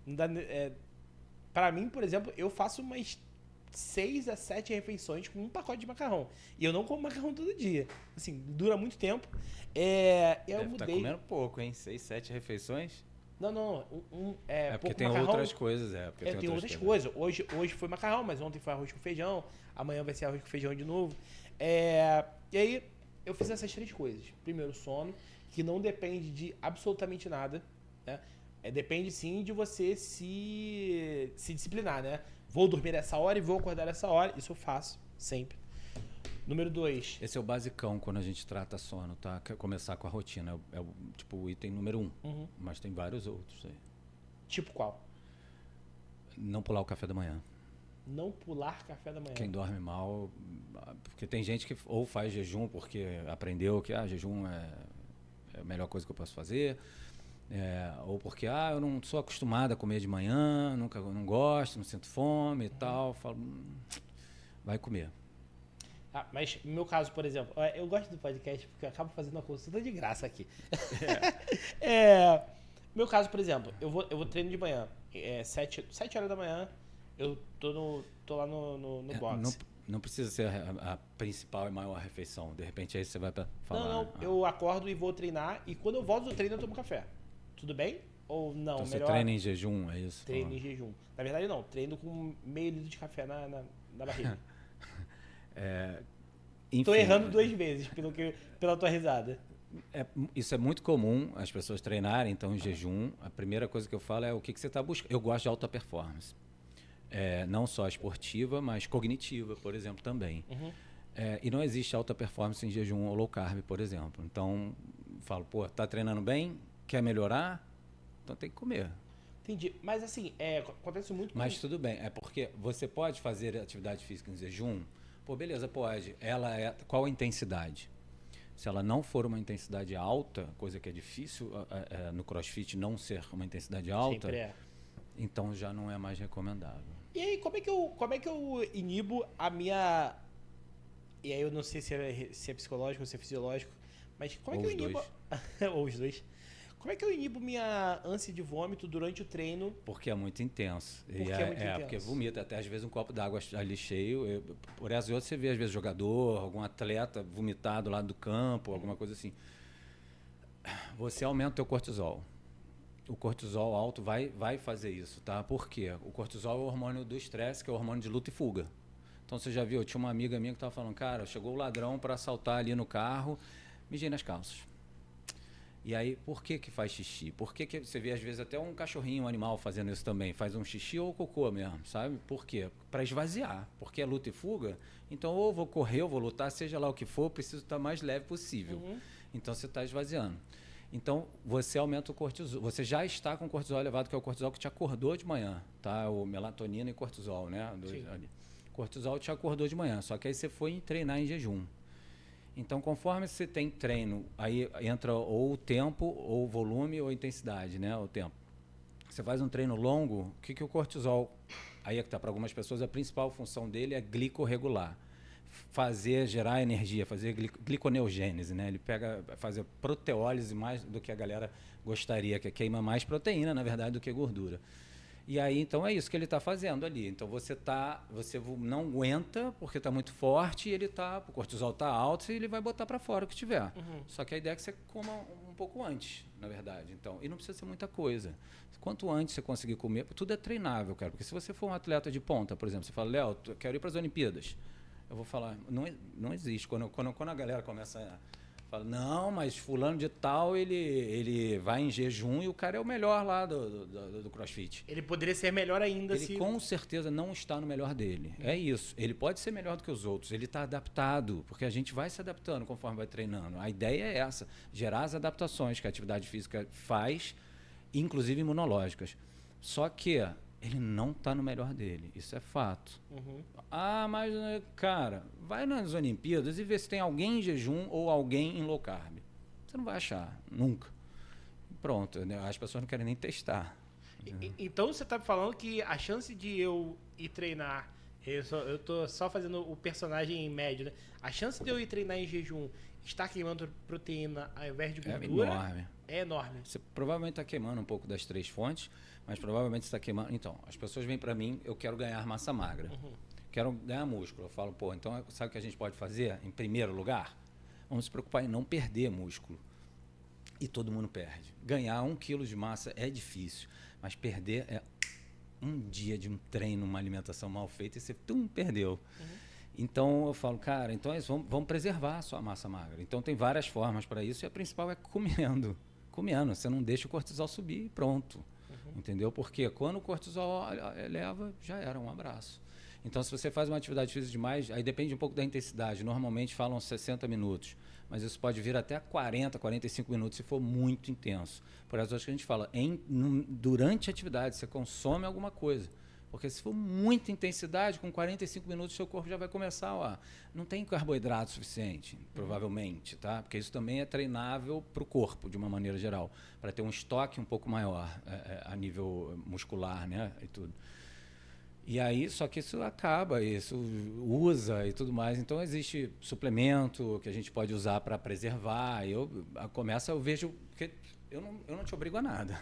Não dá, pra mim, por exemplo, eu faço umas 6 a 7 refeições com um pacote de macarrão. E eu não como macarrão todo dia. Assim, dura muito tempo. Eu Deve estar mudei. comendo pouco, hein? 6, 7 refeições? Não, não. É porque Pouco tem macarrão. outras coisas, porque tem Tem outras outras coisas. coisas. Hoje foi macarrão, mas ontem foi arroz com feijão. Amanhã vai ser arroz com feijão de novo. E aí, eu fiz essas 3 coisas. Primeiro, sono, que não depende de absolutamente nada. Né? Depende sim de você se disciplinar, né? Vou dormir essa hora e vou acordar essa hora. Isso eu faço, sempre. Número 2. Esse é o basicão quando a gente trata sono, tá? Quer começar com a rotina. Tipo o item número 1. Uhum. Mas tem vários outros aí. Tipo qual? Não pular o café da manhã. Não pular café da manhã. Quem dorme mal, porque tem gente que ou faz jejum porque aprendeu que jejum é a melhor coisa que eu posso fazer, ou porque eu não sou acostumado a comer de manhã, não gosto, não sinto fome e tal, falo, vai comer. Mas no meu caso, por exemplo, eu gosto do podcast porque eu acabo fazendo uma consulta de graça aqui. Meu caso, por exemplo, eu vou treino de manhã, 7 horas da manhã, eu tô lá no box. Não precisa ser a principal e maior refeição. De repente aí você vai falar. Não, eu acordo e vou treinar e quando eu volto do treino eu tomo café. Tudo bem? Ou não? Então melhor você treina em jejum, é isso? treino em jejum. Na verdade não, treino com meio litro de café na barriga. Enfim, Tô errando 2 vezes pela tua risada. Isso é muito comum, as pessoas treinarem então em jejum. A primeira coisa que eu falo é o que você está buscando. Eu gosto de alta performance. Não só esportiva, mas cognitiva, por exemplo, também. Uhum. E não existe alta performance em jejum ou low carb, por exemplo. Então, falo, tá treinando bem? Quer melhorar? Então tem que comer. Entendi. Mas assim, acontece muito Mas tudo bem, é porque você pode fazer atividade física em jejum? Beleza, pode. Qual a intensidade? Se ela não for uma intensidade alta, coisa que é difícil no CrossFit não ser uma intensidade alta, Sempre então já não é mais recomendável. E aí, como é que eu inibo a minha... E aí eu não sei se é psicológico ou se é fisiológico, mas como é que eu inibo... ou os dois. Como é que eu inibo minha ânsia de vômito durante o treino? Porque é muito intenso. Porque é muito intenso. Porque vomita, até às vezes um copo d'água ali cheio. Por essas outras você vê às vezes jogador, algum atleta vomitar do lado do campo, alguma coisa assim. Você aumenta o teu cortisol. O cortisol alto vai fazer isso, tá? Por quê? O cortisol é o hormônio do estresse, que é o hormônio de luta e fuga. Então você já viu, eu tinha uma amiga minha que estava falando, cara, chegou o ladrão para assaltar ali no carro, mijei nas calças. E aí, por que faz xixi? Por que você vê às vezes até um cachorrinho, um animal fazendo isso também? Faz um xixi ou cocô mesmo, sabe? Por quê? Para esvaziar. Porque é luta e fuga, então ou vou correr, ou vou lutar, seja lá o que for, preciso estar mais leve possível. Uhum. Então você está esvaziando. Então, você aumenta o cortisol. Você já está com cortisol elevado, que é o cortisol que te acordou de manhã, tá? O melatonina e cortisol, né? Cortisol te acordou de manhã, só que aí você foi treinar em jejum. Então, conforme você tem treino, aí entra ou o tempo, ou o volume, ou a intensidade, né? O tempo. Você faz um treino longo, o que o cortisol... Aí é que tá, para algumas pessoas, a principal função dele é glicorregular. Gerar energia, fazer gliconeogênese, né? Ele fazer proteólise mais do que a galera gostaria, que queima mais proteína, na verdade, do que gordura. E aí, então, é isso que ele está fazendo ali. Então, você não aguenta porque está muito forte e o cortisol está alto e ele vai botar para fora o que tiver. Uhum. Só que a ideia é que você coma um pouco antes, na verdade. Então, e não precisa ser muita coisa. Quanto antes você conseguir comer, tudo é treinável, cara. Porque se você for um atleta de ponta, por exemplo, você fala, Léo, eu quero ir para as Olimpíadas. Eu vou falar, não existe. Quando a galera começa a falar, não, mas fulano de tal, ele vai em jejum e o cara é o melhor lá do CrossFit. Ele poderia ser melhor ainda Ele com certeza não está no melhor dele. É isso. Ele pode ser melhor do que os outros. Ele está adaptado, porque a gente vai se adaptando conforme vai treinando. A ideia é essa, gerar as adaptações que a atividade física faz, inclusive imunológicas. Só que ele não está no melhor dele. Isso é fato. Uhum. Mas, cara, vai nas Olimpíadas e vê se tem alguém em jejum ou alguém em low carb. Você não vai achar, nunca. Pronto, né? As pessoas não querem nem testar. Então você está me falando que a chance de eu ir treinar, eu tô só fazendo o personagem em médio, né? A chance de eu ir treinar em jejum, estar queimando proteína ao invés de gordura, é enorme. é enorme. Você provavelmente está queimando um pouco das 3 fontes, mas provavelmente você está queimando. Então, as pessoas vêm para mim, eu quero ganhar massa magra. Quero ganhar músculo. Eu falo, pô, então sabe o que a gente pode fazer? Em primeiro lugar, vamos se preocupar em não perder músculo. E todo mundo perde. Ganhar 1 quilo de massa é difícil, mas perder é um dia de um treino, uma alimentação mal feita e você perdeu. Então eu falo, cara, então vamos preservar a sua massa magra. Então tem várias formas para isso e a principal é comendo. Comendo, você não deixa o cortisol subir e pronto. Entendeu? Porque quando o cortisol eleva, já era um abraço. Então, se você faz uma atividade física demais, aí depende um pouco da intensidade. Normalmente falam 60 minutos, mas isso pode vir até 40, 45 minutos se for muito intenso. Por isso, acho que a gente fala, durante a atividade, você consome alguma coisa. Porque se for muita intensidade, com 45 minutos, seu corpo já vai começar, não tem carboidrato suficiente, provavelmente, tá? Porque isso também é treinável para o corpo, de uma maneira geral, para ter um estoque um pouco maior a nível muscular, né? E tudo. E aí, só que isso acaba, isso usa e tudo mais. Então, existe suplemento que a gente pode usar para preservar. Eu vejo, porque eu não te obrigo a nada.